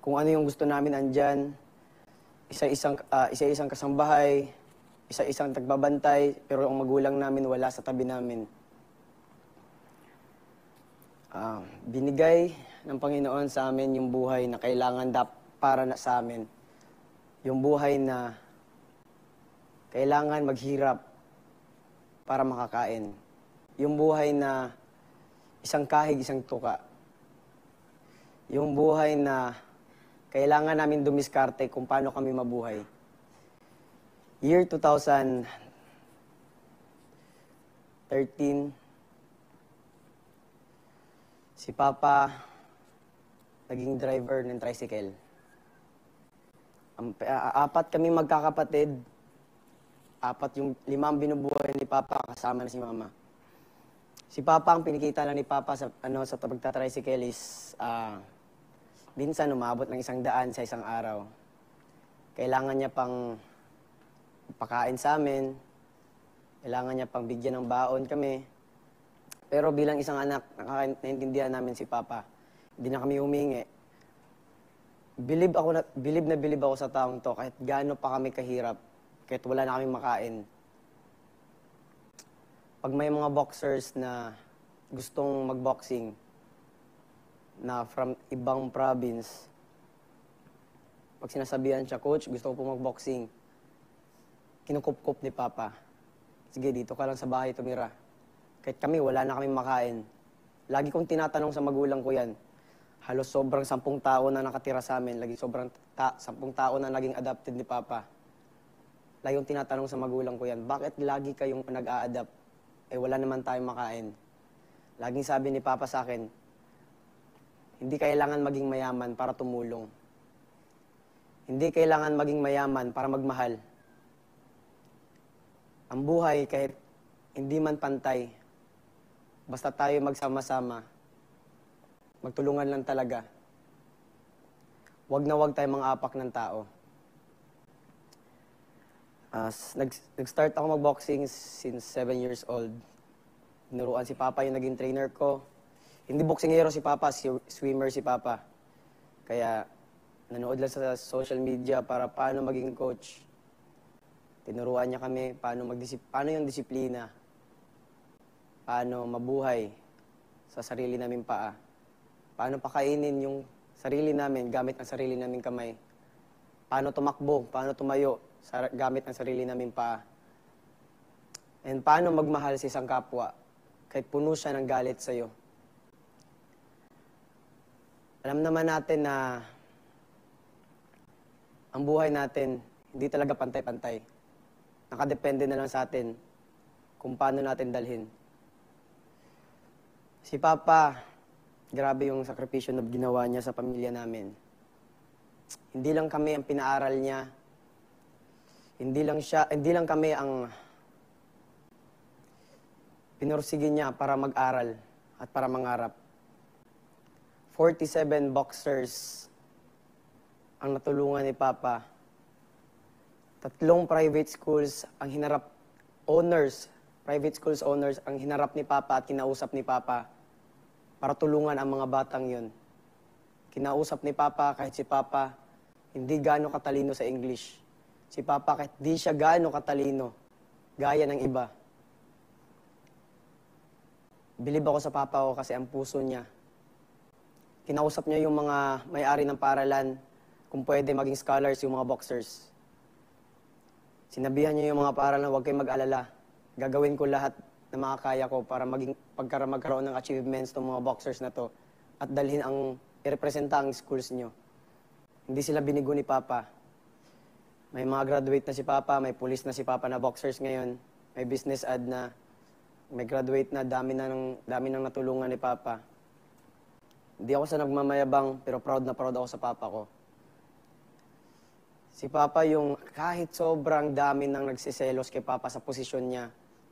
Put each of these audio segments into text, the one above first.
kung ano yung gusto namin andyan. Isa-isang kasambahay, isa-isang tagbabantay, pero ang magulang namin wala sa tabi namin. Binigay ng Panginoon sa amin yung buhay na kailangan para na sa amin. Yung buhay na kailangan maghirap para makakain. Yung buhay na isang kahig, isang tuka. Yung buhay na kailangan namin dumiskarte kung paano kami mabuhay. Year 2013, si Papa naging driver ng tricycle. Apat kami magkakapatid. Yung 5 binubuhay ni Papa, kasama na si Mama. Si Papa, ang pinikita lang ni Papa sa pagta-tricycle is, minsan umabot ng 100 sa isang araw. Kailangan niya pang pakain sa amin. Kailangan niya pang bigyan ng baon kami. Pero bilang isang anak, naintindihan namin si Papa. Hindi na kami humingi. Bilib na bilib ako sa taong to, kahit gaano pa kami kahirap, kahit wala na kami makain. Pag may mga boxers na gustong magboxing, na from ibang province, pag sinasabihan siya, Coach, gusto ko po magboxing, kinukup-kup ni Papa. Sige, dito ka lang sa bahay tumira. Kahit kami, wala na kami makain. Lagi kong tinatanong sa magulang ko yan. Halos sobrang 10 tao na nakatira sa amin. Lagi sobrang 10 tao na naging adopted ni Papa. Lagi kong tinatanong sa magulang ko yan, bakit lagi kayong nag-a-adapt? Wala naman tayong makain. Laging sabi ni Papa sa akin, hindi kailangan maging mayaman para tumulong. Hindi kailangan maging mayaman para magmahal. Ang buhay, kahit hindi man pantay, basta tayo magsama-sama, magtulungan lang talaga. Huwag na huwag tayo mang-apak ng tao. Nag-start ako mag-boxing since 7 years old. Tinuruan si Papa yung naging trainer ko. Hindi boksingero si Papa, swimmer si Papa. Kaya nanood lang sa social media para paano maging coach. Tinuruan niya kami paano yung disiplina. Paano mabuhay sa sarili naming paa. Paano pakainin yung sarili namin gamit ang sarili naming kamay. Paano tumakbo, paano tumayo gamit ang sarili naming paa. And paano magmahal sa isang kapwa kahit puno siya ng galit sa'yo. Alam naman natin na ang buhay natin hindi talaga pantay-pantay. Nakadepende na lang sa atin kung paano natin dalhin. Si Papa, grabe yung sakripisyo na ginawa niya sa pamilya namin. Hindi lang kami ang pinaaral niya. Hindi lang kami ang pinursige niya para mag-aral at para mangarap. 47 boxers ang natulungan ni Papa. 3 private schools ang private schools owners ang hinarap ni Papa at kinausap ni Papa para tulungan ang mga batang yun. Kinausap ni Papa kahit si Papa hindi gaano katalino sa English. Si Papa kahit di siya gaano katalino, gaya ng iba. Bilib ako sa Papa ko kasi ang puso niya. Kinausap niya yung mga may-ari ng paaralan kung pwede maging scholars yung mga boxers. Sinabihan niya yung mga paaralan, huwag kayong mag-alala. Gagawin ko lahat na makakaya ko para magkaroon ng achievements ng mga boxers na to at dalhin i-representa ang schools niyo. Hindi sila binigo ni Papa. May mga graduate na si Papa, may police na si Papa na boxers ngayon, may business ad na, may graduate na, dami nang natulungan ni Papa. Hindi ako sa nagmamayabang, pero proud na proud ako sa Papa ko. Si Papa yung kahit sobrang dami nang nagsiselos kay Papa sa posisyon niya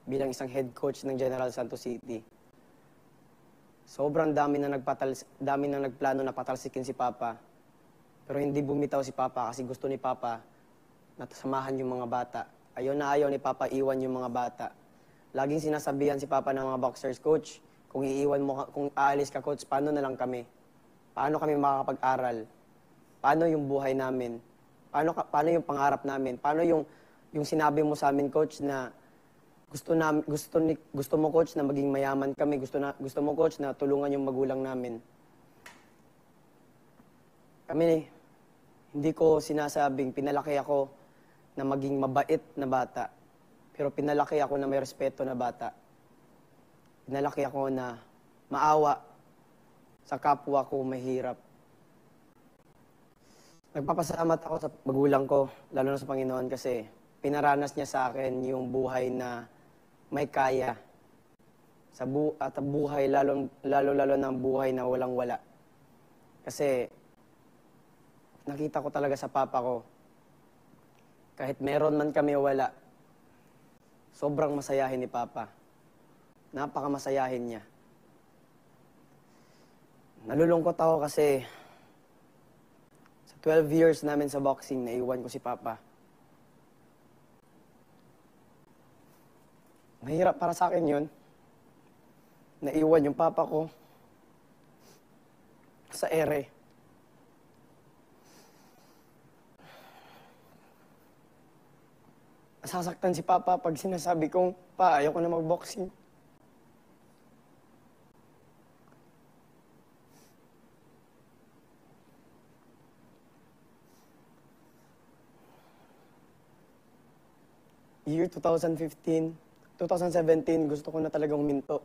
bilang isang head coach ng General Santos City. Sobrang dami nang nagplano na patalsikin si Papa. Pero hindi bumitaw si Papa kasi gusto ni Papa na samahan yung mga bata. Ayaw na ayaw ni Papa iwan yung mga bata. Laging sinasabihan si Papa ng mga boxers, Coach, kung aalis ka, Coach, paano na lang kami? Paano kami makakapag-aral? Paano yung buhay namin? Paano yung pangarap namin? Paano yung sinabi mo sa amin, Coach, na gusto mo, Coach, na maging mayaman kami. Gusto mo, Coach, na tulungan yung magulang namin. Kami, hindi ko sinasabing pinalaki ako na maging mabait na bata. Pero pinalaki ako na may respeto na bata. Pinalaki ako na maawa sa kapwa ko mahirap. Nagpapasalamat ako sa magulang ko, lalo na sa Panginoon, kasi pinaranas niya sa akin yung buhay na may kaya. At buhay, lalo ng buhay na walang-wala. Kasi nakita ko talaga sa papa ko, kahit meron man kami wala, sobrang masayahin ni Papa. Napakamasayahin niya. Nalulungkot ako kasi sa 12 years namin sa boxing, naiwan ko si Papa. Mahirap para sa akin yun. Naiwan yung Papa ko sa ere. Nasasaktan si Papa pag sinasabi kong, Pa, ayoko na mag-boxing. Year 2015, 2017, gusto ko na talagang huminto.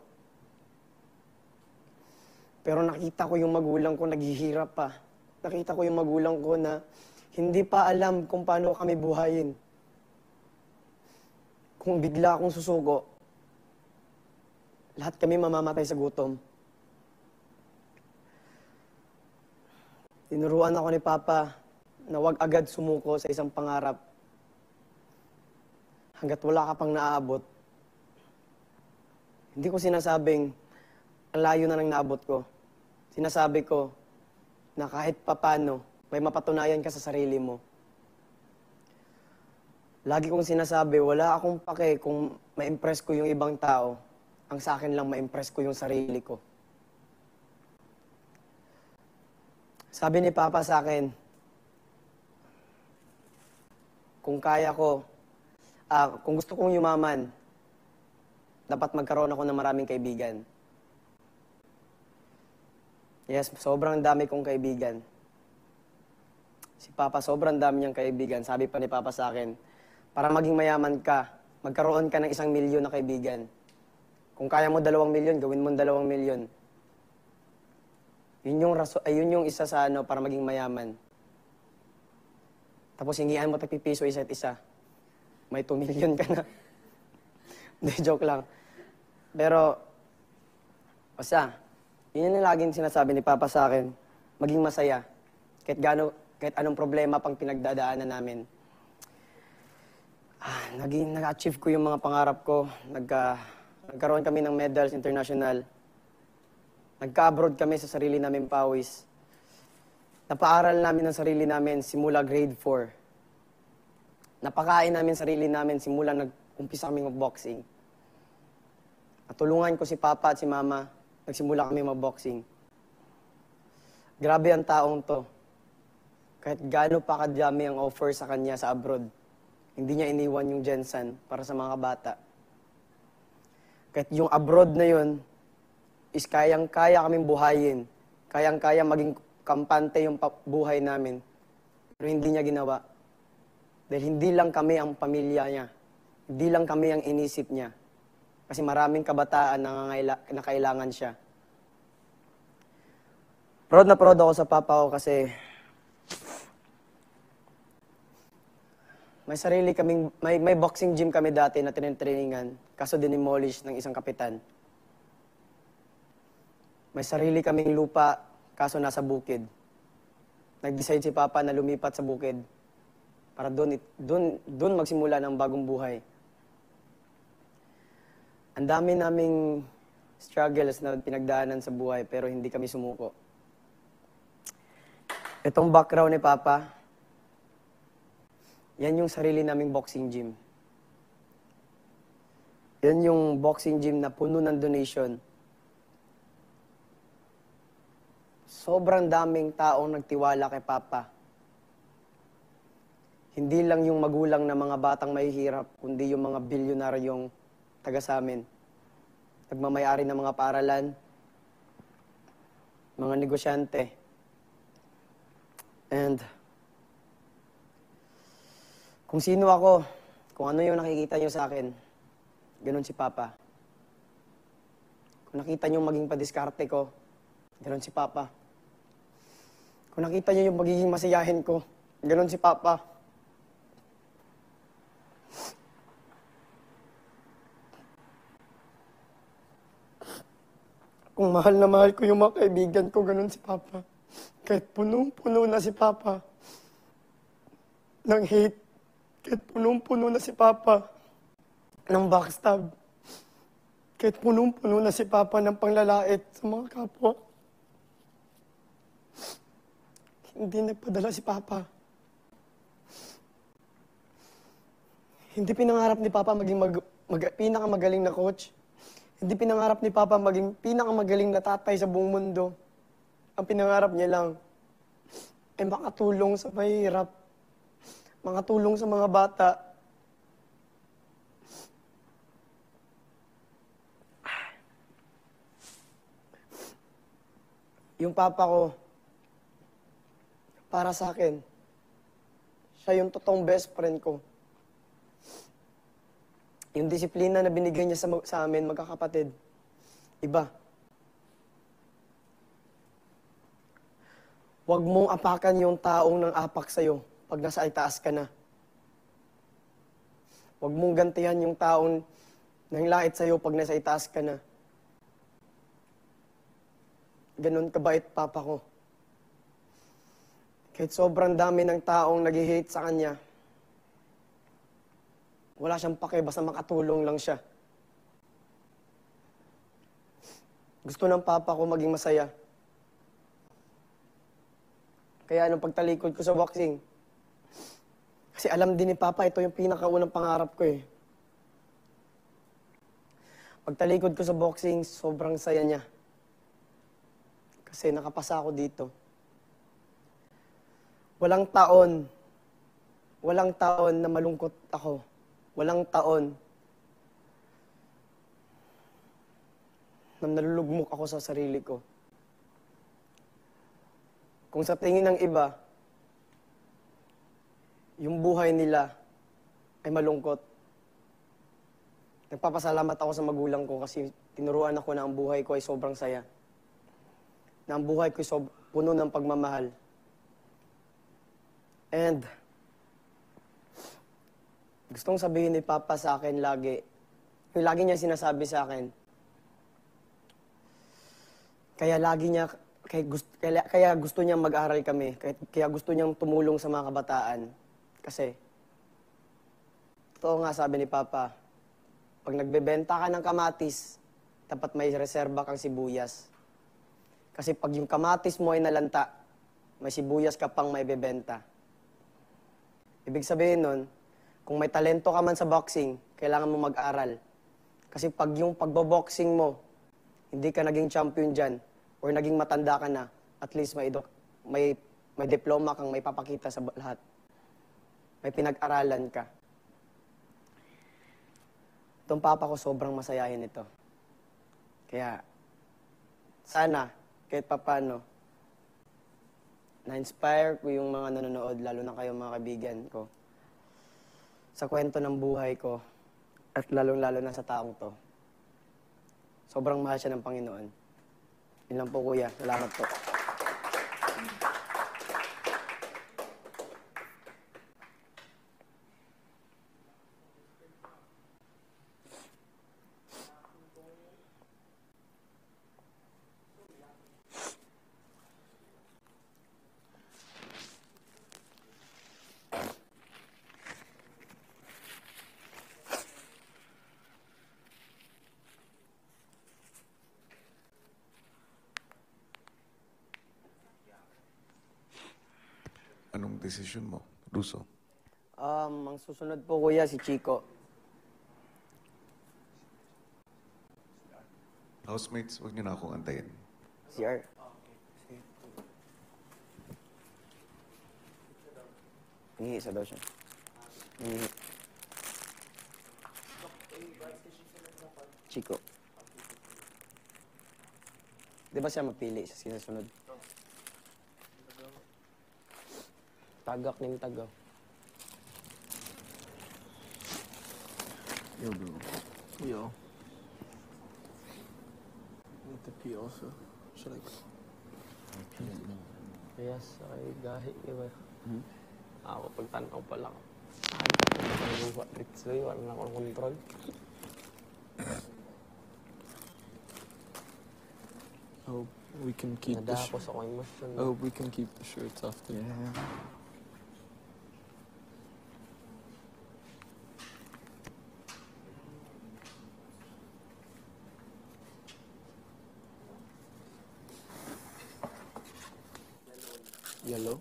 Pero nakita ko yung magulang ko naghihirap pa. Nakita ko yung magulang ko na hindi pa alam kung paano kami buhayin. Kung bigla akong susuko, lahat kami mamamatay sa gutom. Tinuruan ako ni Papa na huwag agad sumuko sa isang pangarap hanggat wala ka pang naaabot. Hindi ko sinasabing ang layo na nang naabot ko. Sinasabi ko na kahit papano, may mapatunayan ka sa sarili mo. Lagi kong sinasabi, wala akong pake kung ma-impress ko yung ibang tao. Ang sa akin lang, ma-impress ko yung sarili ko. Sabi ni Papa sa akin, kung kaya ko, kung gusto kong yumaman, dapat magkaroon ako ng maraming kaibigan. Yes, sobrang dami kong kaibigan. Si Papa, sobrang dami niyang kaibigan. Sabi pa ni Papa sa akin, para maging mayaman ka, magkaroon ka ng 1 milyon na kaibigan. Kung kaya mo 2 milyon, gawin mo 2 milyon. Yun yung isa sa para maging mayaman. Tapos hingian mo tagpipiso isa't isa. May 2 milyon ka na. Hindi, joke lang. Pero, basta, yun yung laging sinasabi ni Papa sa akin, maging masaya. Kahit anong problema pang pinagdadaanan namin. Nag-achieve ko yung mga pangarap ko. Nagkaroon kami ng medals international. Nagka-abroad kami sa sarili namin pawis. Napaaral namin ang sarili namin simula grade 4. Napakain namin sarili namin simula nag-umpisa kami mag-boxing. Natulungan ko si Papa at si Mama. Nagsimula kami mag-boxing. Grabe ang taong to. Kahit gaano pa kadami ang offer sa kanya sa abroad, hindi niya iniwan yung Jensen para sa mga bata. Kahit yung abroad na yun, is kayang-kaya kaming buhayin. Kayang-kaya maging kampante yung buhay namin. Pero hindi niya ginawa. Dahil hindi lang kami ang pamilya niya. Hindi lang kami ang inisip niya. Kasi maraming kabataan na kailangan siya. Proud na proud ako sa Papa ko kasi may boxing gym kami dati na tinitreiningan, kaso dinimolish ng isang kapitan. May sarili kaming lupa, kaso nasa bukid. Nag-decide si Papa na lumipat sa bukid para doon magsimula ng bagong buhay. Ang dami naming struggles na pinagdaanan sa buhay pero hindi kami sumuko. Itong background ni Papa, yan yung sarili naming boxing gym. Yan yung boxing gym na puno ng donation. sobrang daming taong nagtiwala kay Papa. Hindi lang yung magulang na mga batang mahihirap, kundi yung mga bilyonaryong taga sa amin. Nagmamayari ng mga paaralan, mga negosyante. And kung sino ako, kung ano yung nakikita nyo sa akin, ganun si Papa. Kung nakita nyo maging padiskarte ko, ganun si Papa. Kung nakita nyo yung magiging masiyahin ko, ganun si Papa. Kung mahal na mahal ko yung mga kaibigan ko, ganun si Papa. Kahit punong-puno na si Papa ng hate, kahit punong-puno na si Papa ng backstab, kahit punong-puno na si Papa ng panglalait sa mga kapwa, hindi nagpadala si Papa. Hindi pinangarap ni Papa maging pinakamagaling na coach. Hindi pinangarap ni Papa maging pinakamagaling na tatay sa buong mundo. Ang pinangarap niya lang ay makatulong sa mahirap, makatulong sa mga bata. Yung Papa ko, para sa akin, siya yung totoong best friend ko. Yung disiplina na binigay niya sa amin, magkakapatid, iba. Huwag mong apakan yung taong nang apak sa'yo pag nasa itaas ka na. Huwag mong gantihan yung taong nang lait sa'yo pag nasa itaas ka na. Ganon kabait Papa ko. Kahit sobrang dami ng taong nag-hate sa kanya, wala siyang pake, basta makatulong lang siya. Gusto ng Papa ko maging masaya. Kaya nung pagtalikod ko sa boxing, kasi alam din ni Papa, ito yung pinakaunang pangarap ko eh. Pagtalikod ko sa boxing, sobrang saya niya. Kasi nakapasa ako dito. Walang taon na malungkot ako. Walang taon na nalulugmok ako sa sarili ko. Kung sa tingin ng iba, yung buhay nila ay malungkot. Nagpapasalamat ako sa magulang ko kasi tinuruan ako na ang buhay ko ay sobrang saya. Na ang buhay ko ay puno ng pagmamahal. And gustong sabihin ni Papa sa akin lagi, yung lagi niya sinasabi sa akin, kaya gusto niyang mag-aral kami, kaya gusto niyang tumulong sa mga kabataan. Kasi, totoo nga sabi ni Papa, pag nagbebenta ka ng kamatis, dapat may reserba kang sibuyas. Kasi pag yung kamatis mo ay nalanta, may sibuyas ka pang may bebenta. Ibig sabihin nun, kung may talento ka man sa boxing, kailangan mo mag-aral. Kasi pag yung pagbo-boxing mo, hindi ka naging champion dyan, or naging matanda ka na, at least may diploma kang may papakita sa lahat. May pinag-aralan ka. Itong Papa ko sobrang masayahin ito. Kaya, sana, kahit papano, na-inspire ko yung mga nanonood, lalo na kayo mga kaibigan ko, sa kwento ng buhay ko, at lalong-lalo na sa taong to. Sobrang mahal siya ng Panginoon. Yun lang po, Kuya. Salamat po. Anong desisyon mo, Russu? Ang susunod po, Kuya, si Chico. Housemates, huwag niyo na akong antayin. CR. Hingi isa daw siya. Hingi. Chico. Di ba siya mapili sa sinasunod? Tagak ning tagaw. Yo, bro. Yo. Need to pee also. Should I go? Yes, ay gahi, iba. Ako, pagtanaw pa lang. Ay, luwa, Ritsoy, wala na akong control. I hope we can keep the Nadakos ako emosyon. I hope we can keep the shirts after. Yeah. Yellow.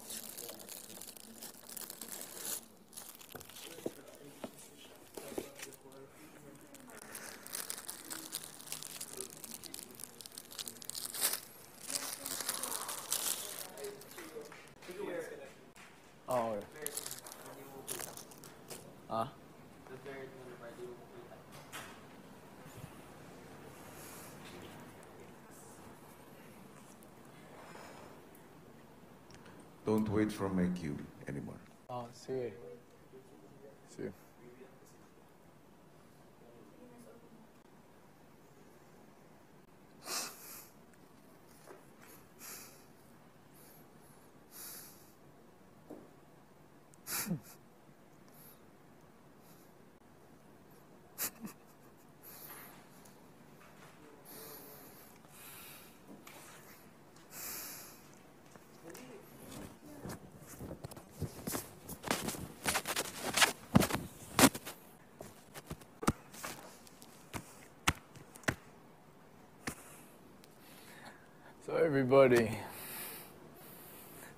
Oh. Ah? Don't wait for my cue anymore. Oh, sige. Sige. So everybody,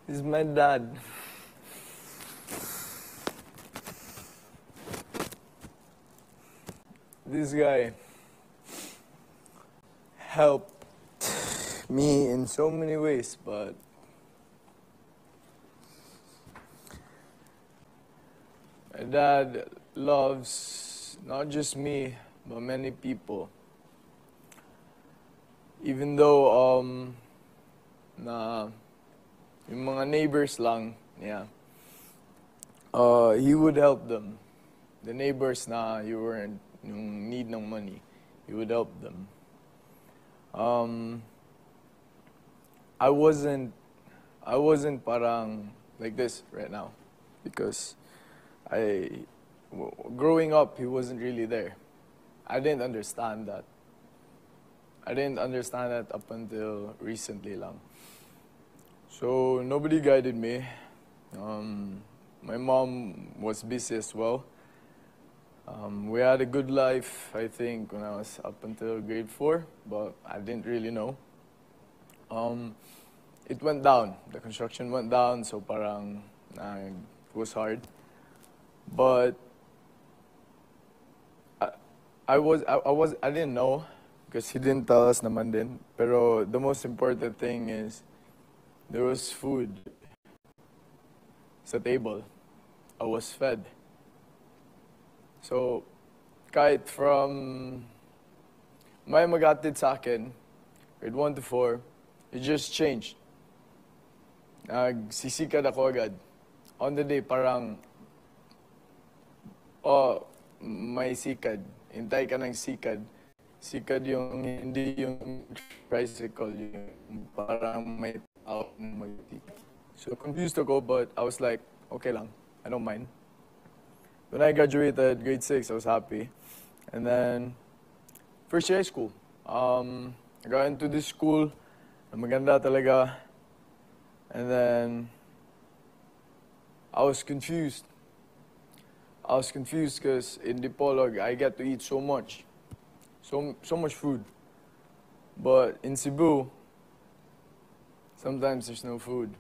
this is my dad. This guy helped me in so many ways, but my dad loves not just me, but many people. Even though na yung mga neighbors lang niya, he would help them. The neighbors na you were yung need ng money, he would help them. I wasn't parang like this right now because growing up, he wasn't really there. I didn't understand that. Up until recently lang. So nobody guided me. My mom was busy as well. We had a good life, I think, when I was up until grade 4, but I didn't really know. It went down. The construction went down, so parang it was hard. But I didn't know because he didn't tell us naman din. Pero the most important thing is there was food sa table. I was fed. So, kahit from may magatid sa akin, grade 1 to 4, it just changed. Nagsisikad ako agad. On the day, parang, may sikad. Hintay ka ng sikad. Sikad yung, hindi yung tricycle, yung parang may out na magtikad. So, confused ako, but I was like, okay lang, I don't mind. When I graduated, grade 6, I was happy. And then, first year high school. I got into this school, na maganda talaga. And then, I was confused. Because in Dipolog, I get to eat so much. So much food. But in Cebu, sometimes there's no food.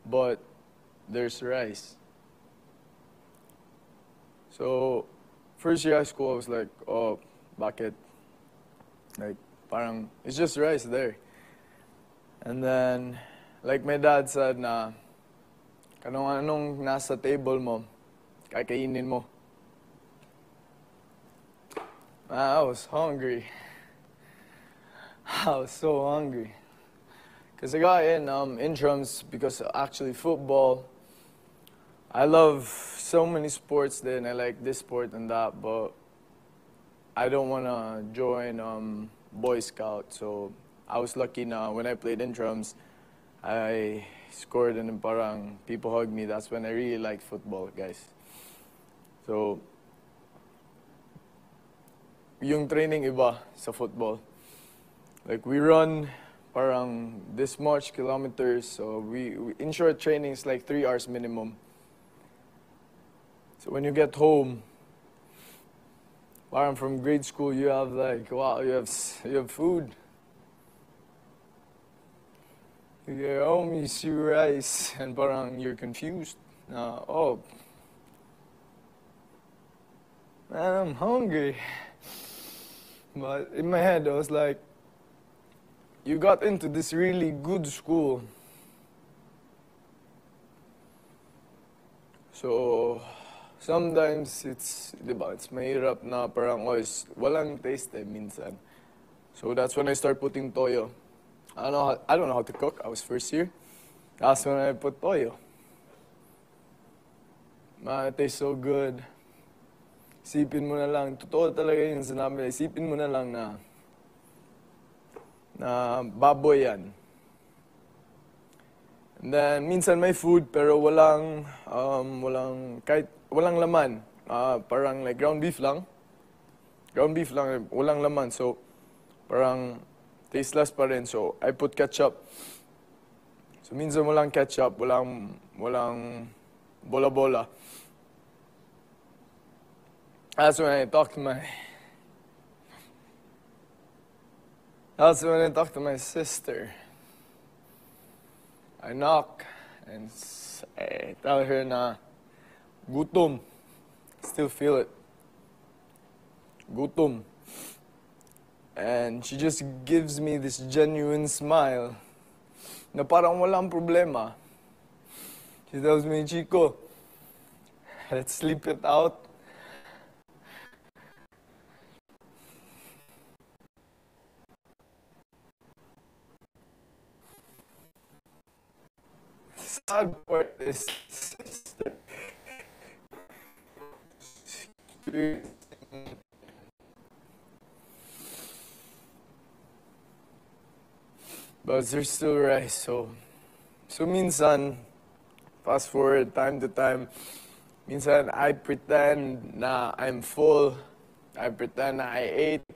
But there's rice. So, first year high school, I was like, oh, bakit? Like, parang, it's just rice there. And then, like my dad said na, Anong nasa table mo, kakainin mo. I was hungry. I was so hungry. Because I got in intrams because actually football, I love so many sports then. I like this sport and that, but I don't want to join Boy Scout. So I was lucky na when I played intrams, I scored and then parang people hugged me. That's when I really liked football, guys. So, yung training iba sa football. Like we run parang this much kilometers. So we in short training is like 3 hours minimum. So when you get home, parang from grade school, you have like, wow, you have food. You get home, you see rice, and parang you're confused. Oh, man, I'm hungry. But in my head, I was like, you got into this really good school. So, sometimes it's, diba, it's mahirap na parang walang taste minsan. So that's when I start putting toyo. I don't know how to cook. I was first year. That's when I put toyo. Man, it tastes so good. Isipin mo na lang, totoo talaga yung sinabi, isipin mo na lang na baboy yan. And then, minsan may food, pero walang laman. Parang like ground beef lang. Ground beef lang, walang laman. So, parang tasteless pa rin. So, I put ketchup. So, minsan walang ketchup, walang bola-bola. That's when I talk to my sister. I knock and I tell her na gutom. Still feel it. Gutom. And she just gives me this genuine smile na parang walang problema. She tells me, Chico, let's sleep it out. Sad part is sister. But there's still rice, so minsan, fast forward time to time, minsan I pretend na I'm full, I pretend na I ate,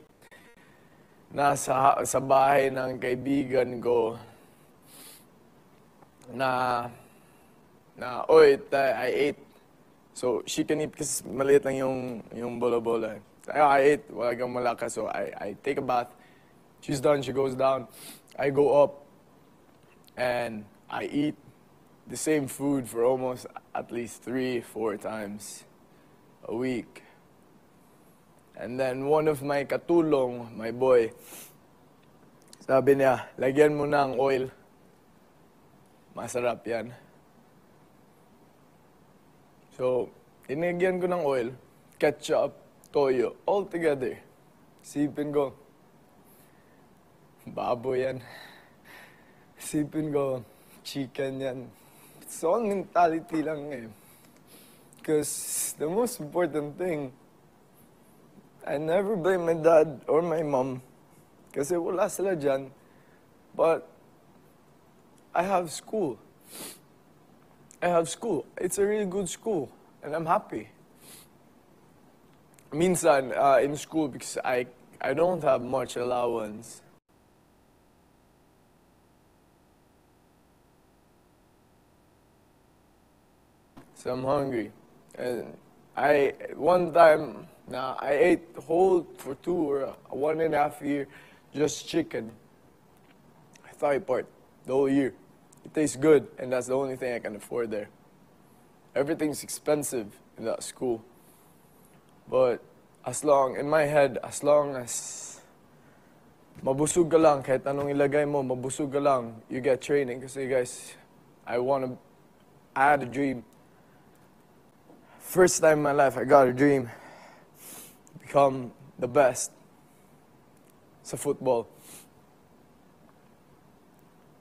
sa bahay ng kaibigan ko, I ate. So, she can eat kasi maliit lang yung bola-bola. I ate, wala kang malakas, so I take a bath. She's done, she goes down. I go up, and I eat the same food for almost at least 3-4 times a week. And then one of my katulong, my boy, sabi niya, lagyan mo ng oil. Masarap yan. So, inigyan ko ng oil, ketchup, toyo, all together. Sipin ko, baboy yan. Sipin ko, chicken yan. It's all mentality lang eh. Because the most important thing, I never blame my dad or my mom. Kasi wala sila dyan. But, I have school. It's a really good school. And I'm happy. Minsan, in school, because I don't have much allowance. So I'm hungry. And one time, I ate whole for 2 or 1.5 years, just chicken. Thigh part, the whole year. It tastes good, and that's the only thing I can afford there. Everything's expensive in that school. But in my head, as long as mabusog ka lang, kahit anong ilagay mo, mabusog ka lang, you get training. Kasi guys, I want to I had a dream. First time in my life, I got a dream. Become the best sa football.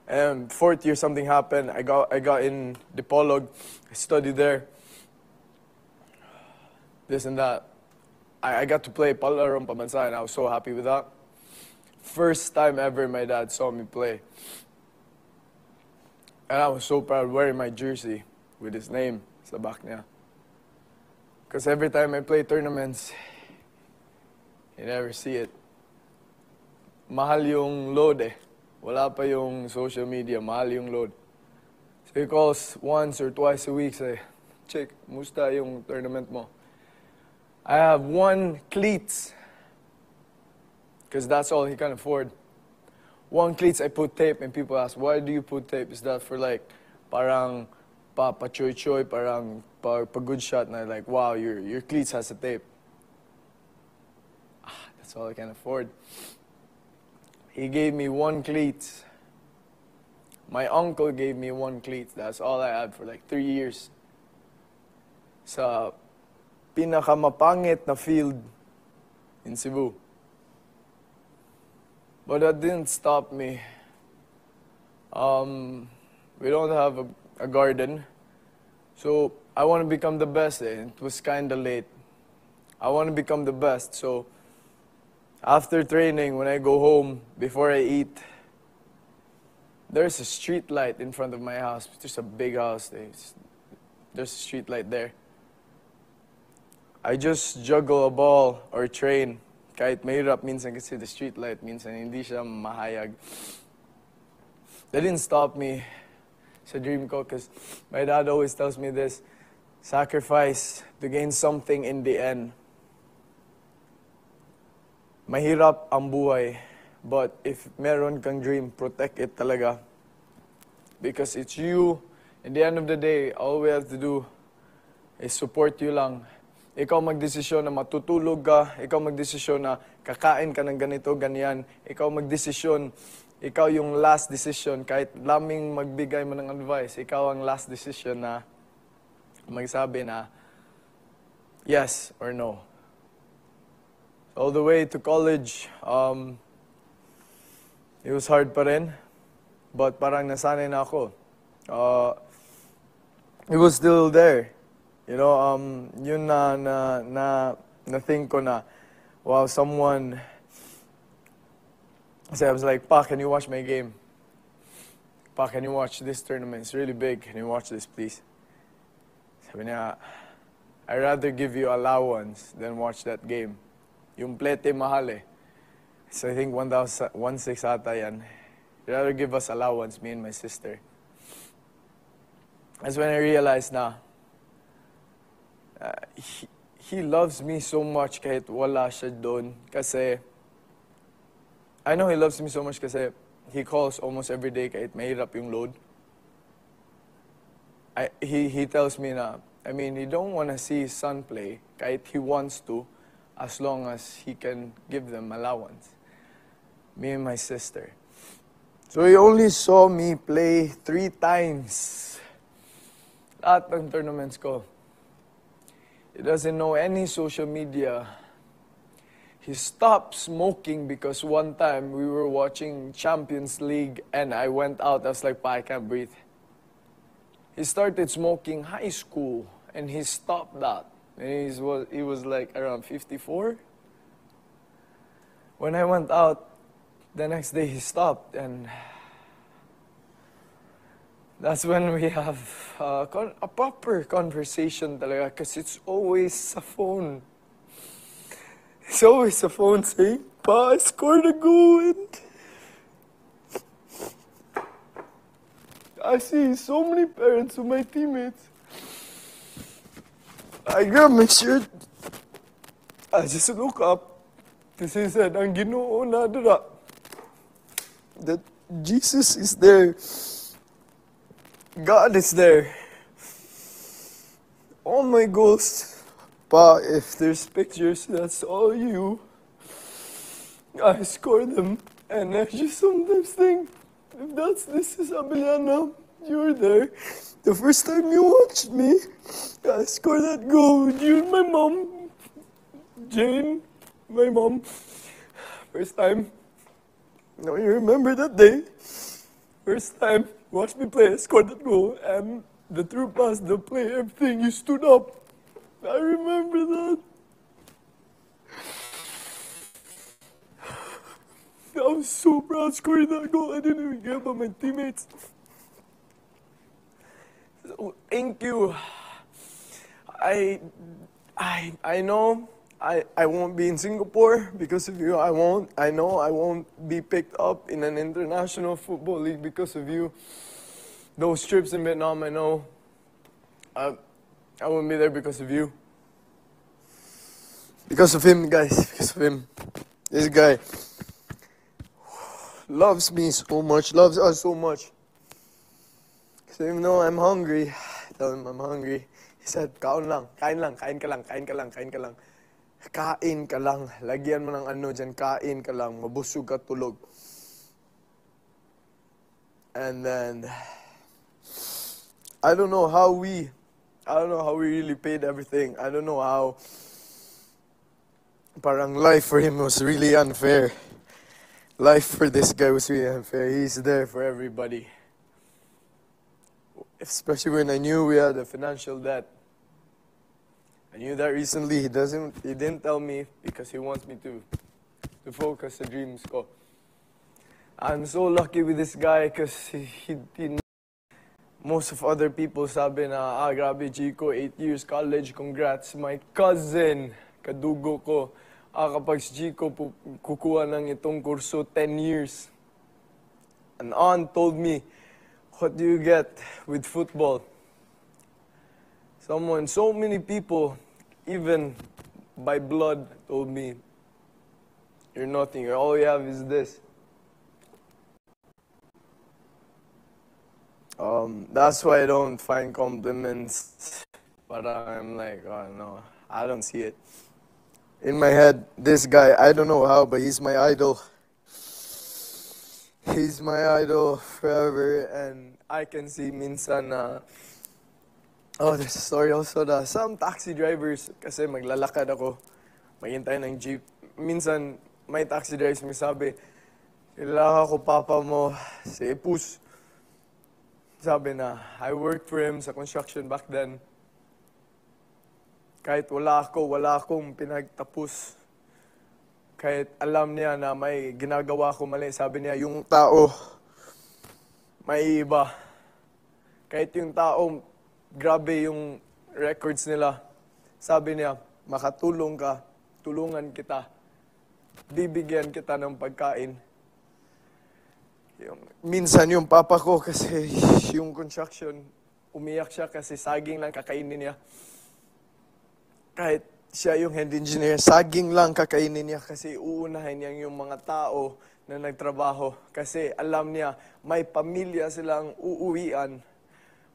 And fourth year, something happened. I got in Dipolog. I studied there. This and that. I got to play Palarong Pamansa, and I was so happy with that. First time ever my dad saw me play. And I was so proud wearing my jersey with his name sa back niya. Because every time I play tournaments, you never see it. Mahal yung load eh. Wala pa yung social media, mahal yung load. So he calls once or twice a week, say, Chick, musta yung tournament mo? I have 1 cleats. Because that's all he can afford. 1 cleats, I put tape, and people ask, why do you put tape? Is that for like, parang pa-choy-choy, parang pa-good shot, and I'm like, wow, your cleats has a tape. That's all I can afford. He gave me 1 cleat. My uncle gave me 1 cleat. That's all I had for like 3 years. Sa pinakamapangit na field in Cebu. But that didn't stop me. We don't have a garden. So I want to become the best. It was kind of late. I want to become the best. So after training, when I go home, before I eat, there's a street light in front of my house. There's a big house. There's a street light there. I just juggle a ball or train. Kahit mahirap minsan kasi the street light, minsan hindi siya mahayag. That didn't stop me sa dream ko because my dad always tells me this, sacrifice to gain something in the end. Mahirap ang buhay, but if meron kang dream, protect it talaga. Because it's you. In the end of the day, all we have to do is support you lang. Ikaw magdesisyon na matutulog ka, ikaw magdesisyon na kakain ka ng ganito, ganyan. Ikaw magdesisyon, ikaw yung last decision, kahit laming magbigay mo ng advice, ikaw ang last decision na magsabi na yes or no. All the way to college, it was hard pa rin, but parang nasanay na ako. It was still there. You know, yun na think ko na, wow, someone, so I was like, Pa, can you watch my game? Pa, can you watch this tournament? It's really big. Can you watch this, please? Sabi niya, I'd rather give you allowance than watch that game. Yung plete mahal eh. So I think 1,600 ata yan. He'd rather give us allowance, me and my sister. That's when I realized na, he loves me so much kahit wala siya doon. Kasi, I know he loves me so much kasi he calls almost every day kahit mahirap yung load. He tells me na, I mean, he don't want to see his son play kahit he wants to, as long as he can give them allowance. Me and my sister. So he only saw me play 3 times. Lahat ng tournaments ko. He doesn't know any social media. He stopped smoking because one time we were watching Champions League and I went out. I was like, Pa, I can't breathe. He started smoking high school and he stopped that. And he was like around 54. When I went out, the next day he stopped, and that's when we have a proper conversation talaga, because it's always a phone. It's always a phone saying, Pa, I scored a goal, and I see so many parents of my teammates. I grabbed my shirt. I just look up. This is said, ang Ginoo na dira. That Jesus is there. God is there. All my goals, Pa, if there's pictures, that's all you. I score them. And I just sometimes think, if this is Abiliana, you're there. The first time you watched me, I scored that goal with you and my mom, Jane, my mom. First time. Now you remember that day. First time, watch me play, I scored that goal, and the through pass, the play, everything, you stood up. I remember that. I was so proud scoring that goal. I didn't even care about my teammates. So, thank you. I know I won't be in Singapore because of you. I know I won't be picked up in an international football league because of you. Those trips in Vietnam, I know. I won't be there because of you. Because of him, guys. Because of him. This guy loves me so much, loves us so much. So even though I'm hungry, I tell him I'm hungry. He said, kain lang, kain lang, kain ka lang, kain ka lang, kain ka lang. Kain ka lang. Lagyan mo ng ano dyan, kain ka lang. Mabusog ka tulog. And then, I don't know how we really paid everything. I don't know how, parang life for him was really unfair. Life for this guy was really unfair. He's there for everybody. Especially when I knew we had a financial debt. I knew that recently. He didn't tell me because he wants me to focus the dreams ko. I'm so lucky with this guy because he most of other people sabi na, grabe Chico, 8 years college, congrats. My cousin, kadugo ko, kapag si Chico kukuha ng itong kurso, 10 years. An aunt told me, what do you get with football? So many people, even by blood, told me, you're nothing, all you have is this. That's why I don't find compliments, but I'm like, oh no, I don't see it. In my head, this guy, I don't know how, but he's my idol. He's my idol forever, and I can see minsan na, there's a story also na some taxi drivers, kasi maglalakad ako, maghintay ng jeep. Minsan, may taxi drivers may sabi, kilala ko papa mo, si Ipus. Sabi na, I worked for him sa construction back then. Kahit wala akong pinagtapos. Kahit alam niya na may ginagawa ko mali, sabi niya, yung tao, may iba. Kahit yung tao, grabe yung records nila. Sabi niya, makatulong ka, tulungan kita. Bibigyan kita ng pagkain. Minsan yung papa ko kasi yung construction, umiyak siya kasi saging lang kakainin niya. Kahit siya yung head engineer, saging lang kakainin niya kasi uunahin niya yung mga tao na nagtrabaho. Kasi alam niya, may pamilya silang uuwian.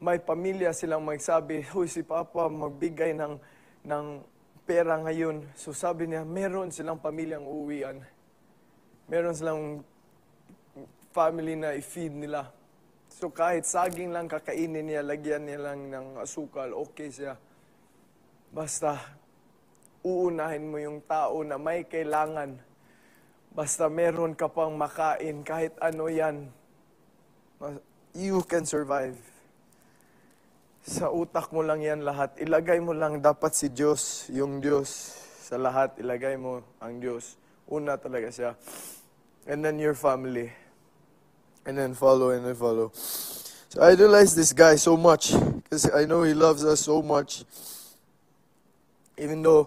May pamilya silang magsabi, huy, si Papa magbigay ng pera ngayon. So sabi niya, meron silang pamilyang uuwian. Meron silang family na i-feed nila. So kahit saging lang kakainin niya, lagyan niya lang ng asukal, okay siya. Basta, uunahin mo yung tao na may kailangan. Basta meron ka pang makain, kahit ano yan, you can survive. Sa utak mo lang yan lahat. Ilagay mo lang dapat si Diyos, yung Diyos. Sa lahat, ilagay mo ang Diyos. Una talaga siya. And then your family. And then follow, and then follow. So I idolize this guy so much because I know he loves us so much. Even though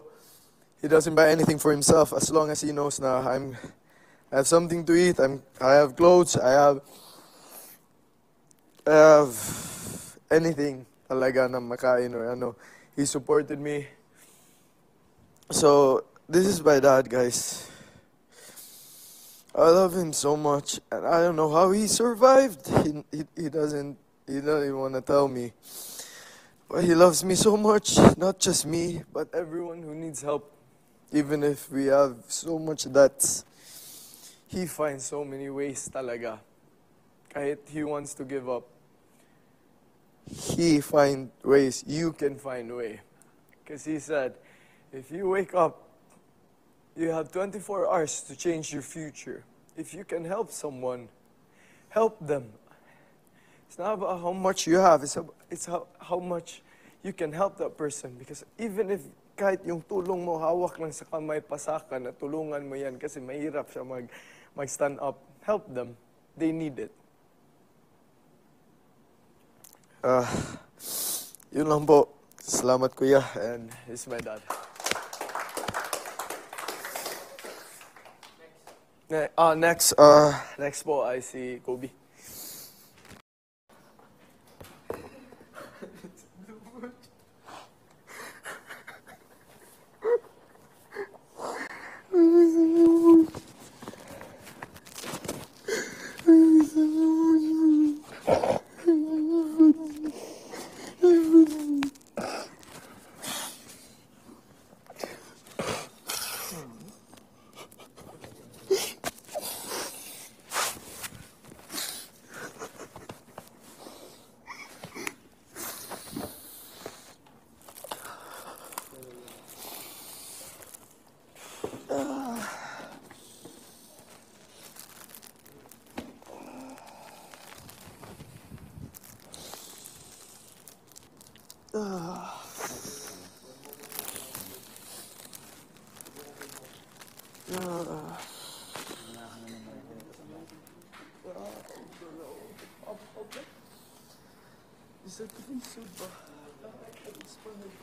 he doesn't buy anything for himself, as long as he knows na I have something to eat, I have clothes, I have anything talaga na makain or ano. He supported me. So this is my dad, guys. I love him so much, and I don't know how he survived. He doesn't even want to tell me. But he loves me so much, not just me, but everyone who needs help. Even if we have so much debts, he finds so many ways talaga. Kahit he wants to give up, he find ways, you can find way. Because he said, if you wake up, you have 24 hours to change your future. If you can help someone, help them. It's not about how much you have, it's how much you can help that person. Because even if kahit yung tulong mo, hawak lang sa kamay, pasakan, na tulungan mo yan kasi mahirap siya mag-stand up, help them. They need it. Yun lang po. Salamat kuya, and he's my dad. Next po ay si Kobe.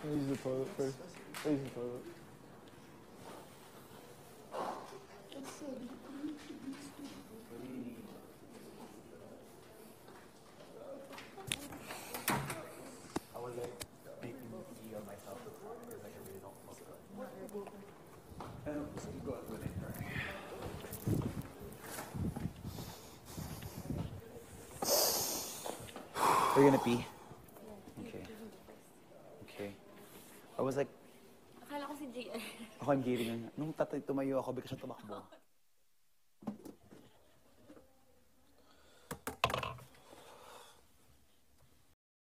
Use the toilet first. Use the toilet. I was like making tea on myself because I really don't smoke that. Go out with it. Are you gonna pee? Okay. Okay. I was like, Akala ko si JR. ako ang giring. Nung tumayo ako, bigla siya tumakbo.